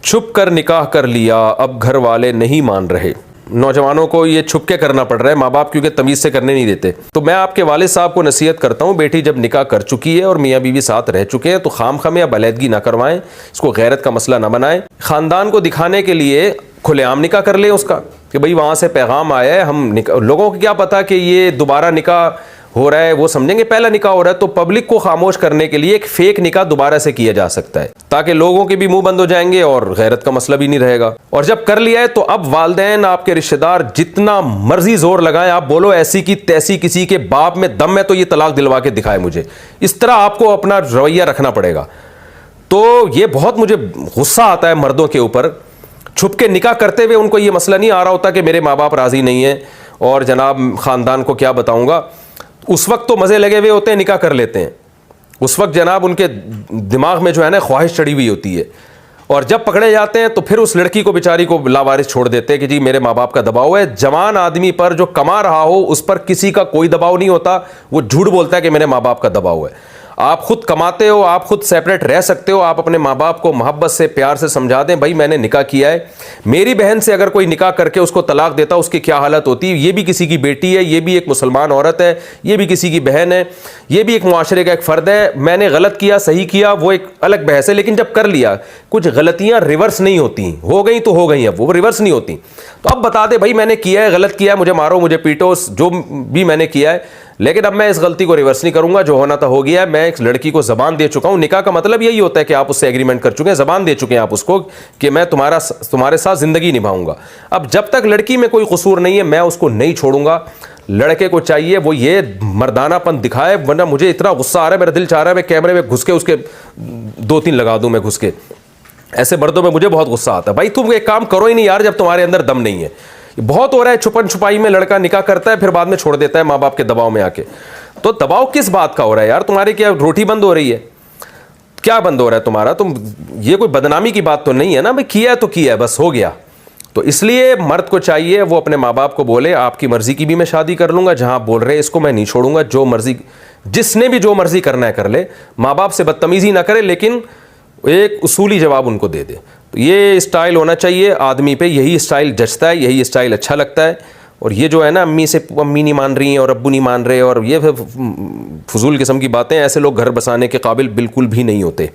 छुप कर निकाह कर लिया, अब घर वाले नहीं मान रहे। नौजवानों को ये छुप के करना पड़ रहा है, माँ बाप क्योंकि तमीज़ से करने नहीं देते। तो मैं आपके वालिद साहब को नसीहत करता हूँ, बेटी जब निकाह कर चुकी है और मियाँ बीवी साथ रह चुके हैं तो खाम या बलैदगी ना करवाएं, इसको गैरत का मसला ना बनाएं। ख़ानदान को दिखाने के लिए खुलेआम निकाह कर लें उसका कि भाई वहाँ से पैगाम आया है, हम लोगों को क्या पता कि ये दोबारा निकाह हो रहा है, वो समझेंगे पहला निकाह हो रहा है। तो पब्लिक को खामोश करने के लिए एक फेक निकाह दोबारा से किया जा सकता है ताकि लोगों के भी मुंह बंद हो जाएंगे और गैरत का मसला भी नहीं रहेगा। और जब कर लिया है तो अब वालिदैन, आपके रिश्तेदार जितना मर्जी जोर लगाएं, आप बोलो ऐसी की तैसी किसी के बाप में दम है तो ये तलाक दिलवा के दिखाए मुझे, इस तरह आपको अपना रवैया रखना पड़ेगा। तो ये बहुत मुझे गुस्सा आता है मर्दों के ऊपर, छुप के निकाह करते हुए उनको ये मसला नहीं आ रहा होता कि मेरे माँ बाप राजी नहीं है और जनाब ख़ानदान को क्या बताऊंगा। उस वक्त तो मज़े लगे हुए होते हैं, निकाह कर लेते हैं, उस वक्त जनाब उनके दिमाग में जो है ना ख्वाहिश चढ़ी हुई होती है। और जब पकड़े जाते हैं तो फिर उस लड़की को बेचारी को लावारिस छोड़ देते हैं कि जी मेरे माँ बाप का दबाव है। जवान आदमी पर जो कमा रहा हो उस पर किसी का कोई दबाव नहीं होता, वो झूठ बोलता है कि मेरे माँ बाप का दबाव है। आप खुद कमाते हो, आप खुद सेपरेट रह सकते हो, आप अपने माँ बाप को मोहब्बत से प्यार से समझा दें भाई मैंने निकाह किया है। मेरी बहन से अगर कोई निकाह करके उसको तलाक देता उसकी क्या हालत होती है। ये भी किसी की बेटी है, ये भी एक मुसलमान औरत है, ये भी किसी की बहन है, ये भी एक मुआशरे का एक फ़र्द है। मैंने गलत किया सही किया वो एक अलग बहस है, लेकिन जब कर लिया कुछ गलतियाँ रिवर्स नहीं होती, हो गई तो हो गई, अब वो रिवर्स नहीं होती। तो अब बता दे भाई मैंने किया है, गलत किया है, मुझे मारो मुझे पीटो, जो भी मैंने किया है, लेकिन अब मैं इस गलती को रिवर्स नहीं करूंगा, जो होना था हो गया है। मैं एक लड़की को ज़बान दे चुका हूं, निकाह का मतलब यही होता है कि आप उससे एग्रीमेंट कर चुके हैं, ज़बान दे चुके हैं आप उसको कि मैं तुम्हारे साथ ज़िंदगी निभाऊंगा। अब जब तक लड़की में कोई कसूर नहीं है मैं उसको नहीं छोड़ूंगा। लड़के को चाहिए वो ये मर्दानापन दिखाए, वरना मुझे इतना गुस्सा आ रहा है, मेरा दिल चाह रहा है मैं कैमरे में घुस के उसके 2-3 लगा दूं मैं घुस के। ऐसे मर्दों में मुझे बहुत गुस्सा आता है। भाई तुम एक काम करो ही नहीं यार जब तुम्हारे अंदर दम नहीं है। बहुत हो रहा है छुपन छुपाई में, लड़का निकाह करता है फिर बाद में छोड़ देता है माँ बाप के दबाव में आके। तो दबाव किस बात का हो रहा है यार? तुम्हारी क्या रोटी बंद हो रही है? क्या बंद हो रहा है तुम्हारा? तुम ये कोई बदनामी की बात तो नहीं है ना भाई, किया है तो किया है, बस हो गया। तो इसलिए मर्द को चाहिए वो अपने माँ बाप को बोले आपकी मर्जी की भी मैं शादी कर लूंगा, जहां आप बोल रहे हैं इसको मैं नहीं छोड़ूंगा, जो मर्जी जिसने भी जो मर्जी करना है कर ले, माँ बाप से बदतमीजी ना करे, लेकिन एक उसूली जवाब उनको दे दे। तो ये स्टाइल होना चाहिए आदमी पे, यही स्टाइल जचता है, यही स्टाइल अच्छा लगता है। और ये जो है ना अम्मी से अम्मी नहीं मान रही हैं और अब्बू नहीं मान रहे और ये फजूल किस्म की बातें, ऐसे लोग घर बसाने के काबिल बिल्कुल भी नहीं होते।